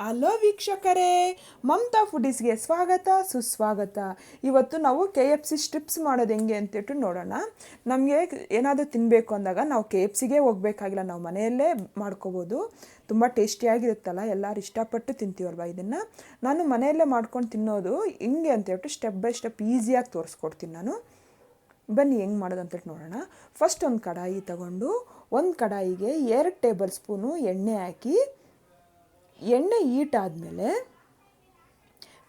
Hello ವೀಕ್ಷಕರೇ, ಮಮತಾ ಫುಡೀಸ್ಗೆ ಸ್ವಾಗತ ಸುಸ್ವಾಗತ. ಇವತ್ತು ನಾವು KFC ಸ್ಟ್ರಿಪ್ಸ್ ಮಾಡೋದು ಹೆಂಗೆ ಅಂತೇಳಿ ನೋಡೋಣ. ನಮಗೆ ಏನಾದರೂ ತಿನ್ನಬೇಕು ಅಂದಾಗ ನಾವು KFCಗೆ ಹೋಗಬೇಕಾಗಿಲ್ಲ, ನಾವು ಮನೆಯಲ್ಲೇ ಮಾಡ್ಕೋಬೋದು. ತುಂಬ ಟೇಸ್ಟಿಯಾಗಿರುತ್ತಲ್ಲ, ಎಲ್ಲರೂ ಇಷ್ಟಪಟ್ಟು ತಿಂತೀವಲ್ವ ಇದನ್ನು. ನಾನು ಮನೆಯಲ್ಲೇ ಮಾಡ್ಕೊಂಡು ತಿನ್ನೋದು ಹಿಂಗೆ ಅಂತೇಳ್ಬಿಟ್ಟು ಸ್ಟೆಪ್ ಬೈ ಸ್ಟೆಪ್ ಈಸಿಯಾಗಿ ತೋರಿಸ್ಕೊಡ್ತೀನಿ ನಾನು. ಬನ್ನಿ ಹೆಂಗೆ ಮಾಡೋದು ಅಂತೇಳಿ ನೋಡೋಣ. ಫಸ್ಟ್ ಒಂದು ಕಡಾಯಿ ತಗೊಂಡು ಒಂದು ಕಡಾಯಿಗೆ 2 ಟೇಬಲ್ ಸ್ಪೂನು ಎಣ್ಣೆ ಹಾಕಿ, ಎಣ್ಣೆ ಹೀಟ್ ಆದಮೇಲೆ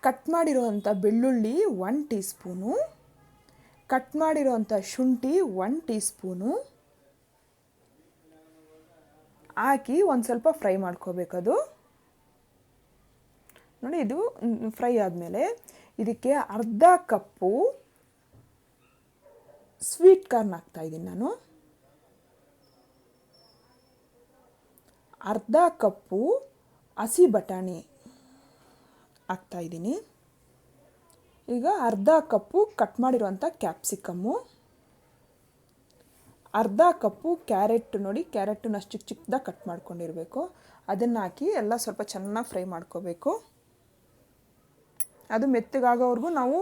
ಕಟ್ ಮಾಡಿರೋವಂಥ ಬೆಳ್ಳುಳ್ಳಿ 1 ಟೀ ಸ್ಪೂನು, ಕಟ್ ಮಾಡಿರೋವಂಥ ಶುಂಠಿ 1 ಟೀ ಸ್ಪೂನು ಹಾಕಿ ಒಂದು ಸ್ವಲ್ಪ ಫ್ರೈ ಮಾಡ್ಕೋಬೇಕದು. ನೋಡಿ, ಇದು ಫ್ರೈ ಆದಮೇಲೆ ಇದಕ್ಕೆ ಅರ್ಧ ಕಪ್ಪು ಸ್ವೀಟ್ ಕಾರ್ನ್ ಹಾಕ್ತಾಯಿದ್ದೀನಿ ನಾನು, ಅರ್ಧ ಕಪ್ಪು ಹಸಿ ಬಟಾಣಿ ಹಾಕ್ತಾಯಿದ್ದೀನಿ. ಈಗ ಅರ್ಧ ಕಪ್ಪು ಕಟ್ ಮಾಡಿರುವಂಥ ಕ್ಯಾಪ್ಸಿಕಮ್ಮು, ಅರ್ಧ ಕಪ್ಪು ಕ್ಯಾರೆಟ್, ನೋಡಿ ಕ್ಯಾರೆಟನ್ನ ಅಷ್ಟು ಚಿಕ್ಕ ಚಿಕ್ಕದಾಗಿ ಕಟ್ ಮಾಡ್ಕೊಂಡಿರಬೇಕು, ಅದನ್ನು ಹಾಕಿ ಎಲ್ಲ ಸ್ವಲ್ಪ ಚೆನ್ನಾಗಿ ಫ್ರೈ ಮಾಡ್ಕೋಬೇಕು. ಅದು ಮೆತ್ತಗಾಗೋವರೆಗೂ ನಾವು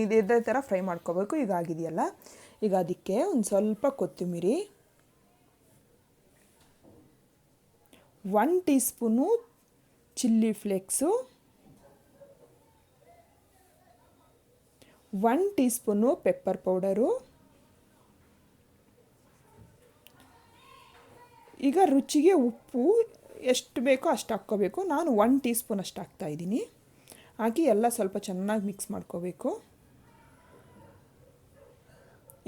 ಇದೇ ಥರ ಫ್ರೈ ಮಾಡ್ಕೋಬೇಕು. ಈಗ ಆಗಿದೆಯಲ್ಲ, ಈಗ ಅದಕ್ಕೆ ಒಂದು ಸ್ವಲ್ಪ ಕೊತ್ತಂಬರಿ, 1 tea spoon chilli flakes, 1 tea spoon pepper powder, ಈಗ ರುಚಿಗೆ ಉಪ್ಪು ಎಷ್ಟು ಬೇಕೋ ಅಷ್ಟು ಹಾಕ್ಕೋಬೇಕು. ನಾನು 1 ಟೀ ಸ್ಪೂನ್ ಅಷ್ಟು ಹಾಕ್ತಾಯಿದ್ದೀನಿ. ಹಾಕಿ ಎಲ್ಲ ಸ್ವಲ್ಪ ಚೆನ್ನಾಗಿ ಮಿಕ್ಸ್ ಮಾಡ್ಕೋಬೇಕು.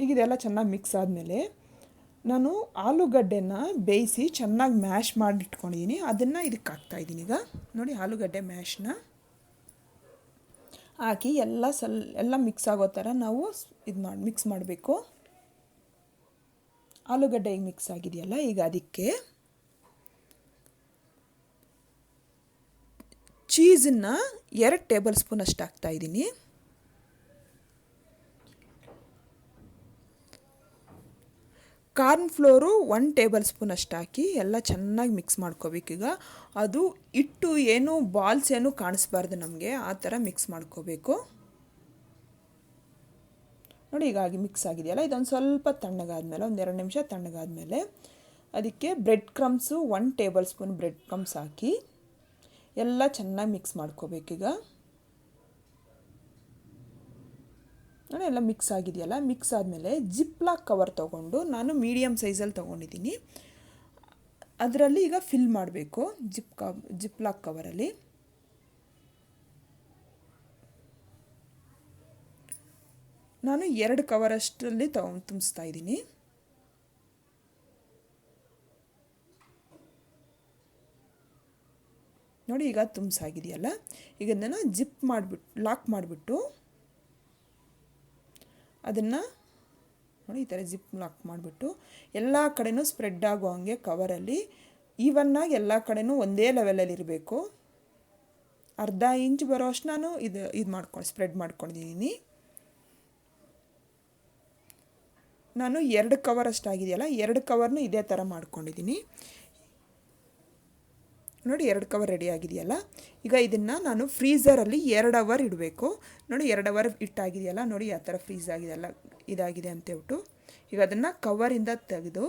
ಈಗ ಇದೆಲ್ಲ ಚೆನ್ನಾಗಿ ಮಿಕ್ಸ್ ಆದಮೇಲೆ ನಾನು ಆಲೂಗಡ್ಡೆನ ಬೇಯಿಸಿ ಚೆನ್ನಾಗಿ ಮ್ಯಾಶ್ ಮಾಡಿಟ್ಕೊಂಡಿದ್ದೀನಿ, ಅದನ್ನು ಇದಕ್ಕೆ ಹಾಕ್ತಾಯಿದ್ದೀನಿ. ಈಗ ನೋಡಿ, ಆಲೂಗಡ್ಡೆ ಮ್ಯಾಶ್ನ ಹಾಕಿ ಎಲ್ಲ ಮಿಕ್ಸ್ ಆಗೋ ಥರ ನಾವು ಮಿಕ್ಸ್ ಮಾಡಬೇಕು. ಆಲೂಗಡ್ಡೆ ಈಗ ಮಿಕ್ಸ್ ಆಗಿದೆಯಲ್ಲ, ಈಗ ಅದಕ್ಕೆ ಚೀಸನ್ನು 2 ಟೇಬಲ್ ಸ್ಪೂನ್ ಅಷ್ಟು ಹಾಕ್ತಾಯಿದ್ದೀನಿ. ಕಾರ್ನ್ ಫ್ಲೋರು 1 ಟೇಬಲ್ ಸ್ಪೂನ್ ಅಷ್ಟು ಹಾಕಿ ಎಲ್ಲ ಚೆನ್ನಾಗಿ ಮಿಕ್ಸ್ ಮಾಡ್ಕೋಬೇಕೀಗ. ಅದು ಹಿಟ್ಟು ಏನು ಬಾಲ್ಸ್ ಏನು ಕಾಣಿಸ್ಬಾರ್ದು ನಮಗೆ, ಆ ಥರ ಮಿಕ್ಸ್ ಮಾಡ್ಕೋಬೇಕು. ನೋಡಿ, ಹೀಗಾಗಿ ಮಿಕ್ಸ್ ಆಗಿದೆಯಲ್ಲ, ಇದೊಂದು ಸ್ವಲ್ಪ ತಣ್ಣಗಾದ್ಮೇಲೆ, ಒಂದು 2 ನಿಮಿಷ ತಣ್ಣಗಾದ್ಮೇಲೆ ಅದಕ್ಕೆ bread crumbs 1 tablespoon bread crumbs ಹಾಕಿ ಎಲ್ಲ ಚೆನ್ನಾಗಿ ಮಿಕ್ಸ್ ಮಾಡ್ಕೋಬೇಕೀಗ. ನೋಡಿ, ಎಲ್ಲ ಮಿಕ್ಸ್ ಆಗಿದೆಯಲ್ಲ, ಮಿಕ್ಸ್ ಆದಮೇಲೆ ಜಿಪ್ಲಾಕ್ ಕವರ್ ತೊಗೊಂಡು, ನಾನು ಮೀಡಿಯಮ್ ಸೈಜಲ್ಲಿ ತೊಗೊಂಡಿದ್ದೀನಿ, ಅದರಲ್ಲಿ ಈಗ ಫಿಲ್ ಮಾಡಬೇಕು. ಜಿಪ್ಲಾಕ್ ಕವರಲ್ಲಿ ನಾನು 2 ಕವರಷ್ಟರಲ್ಲಿ ತುಂಬಿಸ್ತಾ ಇದ್ದೀನಿ. ನೋಡಿ, ಈಗ ತುಂಬಿಸಾಗಿದೆಯಲ್ಲ, ಈಗ ಇದನ್ನು ಲಾಕ್ ಮಾಡಿಬಿಟ್ಟು ಅದನ್ನು ನೋಡಿ ಈ ಥರ ಲಾಕ್ ಮಾಡಿಬಿಟ್ಟು ಎಲ್ಲ ಕಡೆನೂ ಸ್ಪ್ರೆಡ್ ಆಗೋ ಹಾಗೆ ಕವರಲ್ಲಿ ಈವನ್ನಾಗಿ ಎಲ್ಲ ಕಡೆನೂ ಒಂದೇ ಲೆವೆಲಲ್ಲಿ ಇರಬೇಕು. ಅರ್ಧ ಇಂಚ್ ಬರೋ ಅಷ್ಟು ನಾನು ಇದು ಸ್ಪ್ರೆಡ್ ಮಾಡ್ಕೊಂಡಿದ್ದೀನಿ. ನಾನು 2 ಕವರ್ ಅಷ್ಟಾಗಿದೆಯಲ್ಲ, 2 ಕವರ್ನು ಇದೇ ಥರ ಮಾಡ್ಕೊಂಡಿದ್ದೀನಿ. ನೋಡಿ, 2 ಕವರ್ ರೆಡಿ ಆಗಿದೆಯಲ್ಲ, ಈಗ ಇದನ್ನು ನಾನು ಫ್ರೀಝರಲ್ಲಿ 2 ಅವರ್ ಇಡಬೇಕು. ನೋಡಿ, 2 ಅವರ್ ಇಟ್ಟಾಗಿದೆಯಲ್ಲ, ನೋಡಿ ಯಾವ ಥರ ಫ್ರೀಝ್ ಆಗಿದೆಯಲ್ಲ, ಇದಾಗಿದೆ ಅಂತೇಳ್ಬಿಟ್ಟು ಈಗ ಅದನ್ನು ಕವರಿಂದ ತೆಗೆದು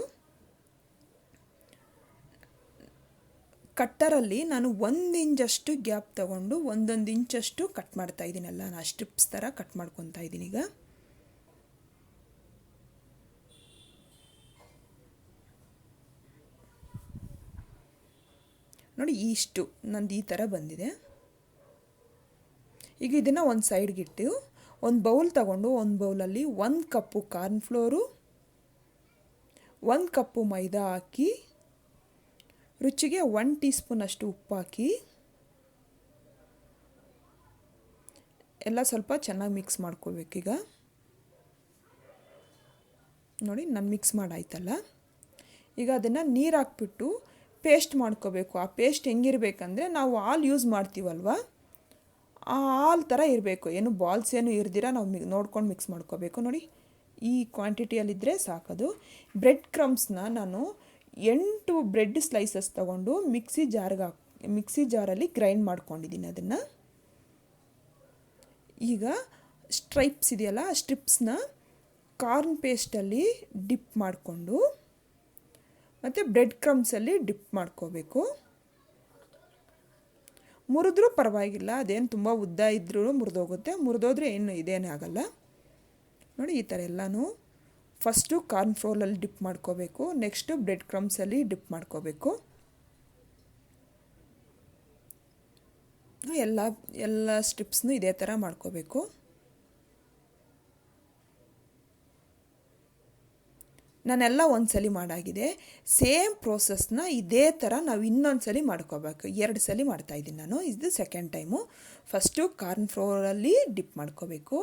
ಕಟ್ಟರಲ್ಲಿ ನಾನು 1 ಇಂಚಷ್ಟು ಗ್ಯಾಪ್ ತಗೊಂಡು 1 ಇಂಚಷ್ಟು ಕಟ್ ಮಾಡ್ತಾ ಇದ್ದೀನಲ್ಲ, ನಾನು ಸ್ಟ್ರಿಪ್ಸ್ ಥರ ಕಟ್ ಮಾಡ್ಕೊತಾ ಇದ್ದೀನಿ. ಈಗ ನೋಡಿ, ಇಷ್ಟು ನಂದು ಈ ಥರ ಬಂದಿದೆ. ಈಗ ಇದನ್ನು ಒಂದು ಸೈಡ್ಗಿಟ್ಟು ಒಂದು ಬೌಲ್ ತಗೊಂಡು, ಒಂದು ಬೌಲಲ್ಲಿ 1 ಕಪ್ಪು ಕಾರ್ನ್ ಫ್ಲೋರು, 1 ಕಪ್ಪು ಮೈದಾ ಹಾಕಿ, ರುಚಿಗೆ 1 ಟೀ ಸ್ಪೂನ್ ಅಷ್ಟು ಉಪ್ಪು ಹಾಕಿ ಎಲ್ಲ ಸ್ವಲ್ಪ ಚೆನ್ನಾಗಿ ಮಿಕ್ಸ್ ಮಾಡ್ಕೋಬೇಕೀಗ. ನೋಡಿ, ನಾನು ಮಿಕ್ಸ್ ಮಾಡಾಯ್ತಲ್ಲ, ಈಗ ಅದನ್ನು ನೀರು ಹಾಕ್ಬಿಟ್ಟು ಪೇಸ್ಟ್ ಮಾಡ್ಕೋಬೇಕು. ಆ ಪೇಸ್ಟ್ ಹೆಂಗಿರಬೇಕಂದ್ರೆ, ನಾವು ಹಾಲು ಯೂಸ್ ಮಾಡ್ತೀವಲ್ವ, ಆ ಹಾಲು ಥರ ಇರಬೇಕು, ಏನು ಬಾಲ್ಸ್ ಏನು ಇರ್ದಿರ ನಾವು ನೋಡ್ಕೊಂಡು ಮಿಕ್ಸ್ ಮಾಡ್ಕೋಬೇಕು. ನೋಡಿ, ಈ ಕ್ವಾಂಟಿಟಿಯಲ್ಲಿದ್ದರೆ ಸಾಕದು. ಬ್ರೆಡ್ ಕ್ರಮ್ಸ್ನ ನಾನು 8 ಬ್ರೆಡ್ ಸ್ಲೈಸಸ್ ತೊಗೊಂಡು ಮಿಕ್ಸಿ ಜಾರ್ಗೆ ಮಿಕ್ಸಿ ಜಾರಲ್ಲಿ ಗ್ರೈಂಡ್ ಮಾಡ್ಕೊಂಡಿದ್ದೀನಿ ಅದನ್ನು. ಈಗ ಸ್ಟ್ರೈಪ್ಸ್ ಇದೆಯಲ್ಲ, ಆ ಸ್ಟ್ರಿಪ್ಸ್ನ ಕಾರ್ನ್ ಪೇಸ್ಟಲ್ಲಿ ಡಿಪ್ ಮಾಡಿಕೊಂಡು ಮತ್ತು ಬ್ರೆಡ್ ಕ್ರಮ್ಸಲ್ಲಿ ಡಿಪ್ ಮಾಡ್ಕೋಬೇಕು. ಮುರಿದ್ರೂ ಪರವಾಗಿಲ್ಲ, ಅದೇನು ತುಂಬ ಉದ್ದ ಇದ್ರೂ ಮುರಿದೋಗುತ್ತೆ, ಮುರಿದೋದ್ರೆ ಇದೇನೇ ಆಗಲ್ಲ. ನೋಡಿ ಈ ಥರ ಎಲ್ಲನೂ ಫಸ್ಟು ಕಾರ್ನ್ ಫ್ಲೋರಲ್ಲಿ ಡಿಪ್ ಮಾಡ್ಕೋಬೇಕು, ನೆಕ್ಸ್ಟು ಬ್ರೆಡ್ ಕ್ರಮ್ಸಲ್ಲಿ ಡಿಪ್ ಮಾಡ್ಕೋಬೇಕು. ಎಲ್ಲ ಸ್ಟ್ರಿಪ್ಸ್ನು ಇದೇ ಥರ ಮಾಡ್ಕೋಬೇಕು. ನಾನೆಲ್ಲ ಒಂದ್ಸಲಿ ಮಾಡಾಗಿದೆ. ಸೇಮ್ ಪ್ರೋಸೆಸ್ನ ಇದೇ ಥರ ನಾವು ಇನ್ನೊಂದ್ಸಲಿ ಮಾಡ್ಕೋಬೇಕು. 2 ಸಲ ಮಾಡ್ತಾಯಿದ್ದೀನಿ ನಾನು, ಇದು ಸೆಕೆಂಡ್ ಟೈಮು. ಫಸ್ಟು ಕಾರ್ನ್ ಫ್ಲೋರಲ್ಲಿ ಡಿಪ್ ಮಾಡ್ಕೋಬೇಕು,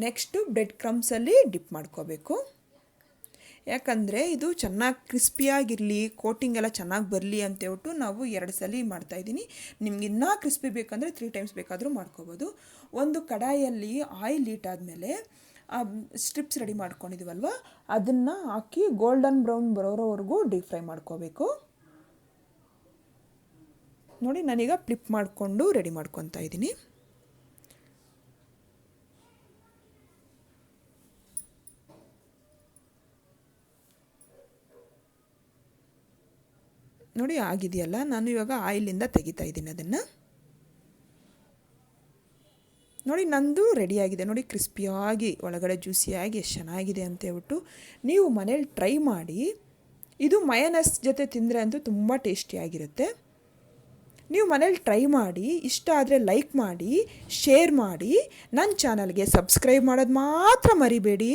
ನೆಕ್ಸ್ಟು ಬ್ರೆಡ್ ಕ್ರಮ್ಸಲ್ಲಿ ಡಿಪ್ ಮಾಡ್ಕೋಬೇಕು. ಯಾಕಂದರೆ ಇದು ಚೆನ್ನಾಗಿ ಕ್ರಿಸ್ಪಿಯಾಗಿರಲಿ, ಕೋಟಿಂಗ್ ಎಲ್ಲ ಚೆನ್ನಾಗಿ ಬರಲಿ ಅಂತೇಳ್ಬಿಟ್ಟು ನಾವು 2 ಸಲ ಮಾಡ್ತಾಯಿದ್ದೀನಿ. ನಿಮ್ಗೆ ಇನ್ನೂ ಕ್ರಿಸ್ಪಿ ಬೇಕಂದರೆ 3 ಟೈಮ್ಸ್ ಬೇಕಾದರೂ ಮಾಡ್ಕೋಬೋದು. ಒಂದು ಕಡಾಯಲ್ಲಿ ಆಯಿಲ್ ಹೀಟ್ ಆದಮೇಲೆ ಸ್ಟ್ರಿಪ್ಸ್ ರೆಡಿ ಮಾಡ್ಕೊಂಡಿದ್ದೀವಲ್ವ, ಅದನ್ನು ಹಾಕಿ ಗೋಲ್ಡನ್ ಬ್ರೌನ್ ಬರೋವರೆಗೂ ಡೀಪ್ ಫ್ರೈ ಮಾಡ್ಕೋಬೇಕು. ನೋಡಿ ನಾನೀಗ ಫ್ಲಿಪ್ ಮಾಡಿಕೊಂಡು ರೆಡಿ ಮಾಡ್ಕೊತಾ ಇದ್ದೀನಿ. ನೋಡಿ ಆಗಿದೆಯಲ್ಲ, ನಾನು ಇವಾಗ ಆಯಿಲಿಂದ ತೆಗಿತಾ ಇದ್ದೀನಿ ಅದನ್ನು. ನೋಡಿ ನಂದು ರೆಡಿಯಾಗಿದೆ. ನೋಡಿ ಕ್ರಿಸ್ಪಿಯಾಗಿ ಒಳಗಡೆ ಜ್ಯೂಸಿಯಾಗಿ ಎಷ್ಟು ಚೆನ್ನಾಗಿದೆ ಅಂತ ಹೇಳ್ಬಿಟ್ಟು ನೀವು ಮನೇಲಿ ಟ್ರೈ ಮಾಡಿ. ಇದು ಮಯೋನೈಸ್ ಜೊತೆ ತಿಂದರೆ ಅಂತೂ ತುಂಬ ಟೇಸ್ಟಿಯಾಗಿರುತ್ತೆ. ನೀವು ಮನೇಲಿ ಟ್ರೈ ಮಾಡಿ, ಇಷ್ಟ ಆದರೆ ಲೈಕ್ ಮಾಡಿ, ಶೇರ್ ಮಾಡಿ, ನನ್ನ ಚಾನಲ್ಗೆ ಸಬ್ಸ್ಕ್ರೈಬ್ ಮಾಡೋದು ಮಾತ್ರ ಮರಿಬೇಡಿ.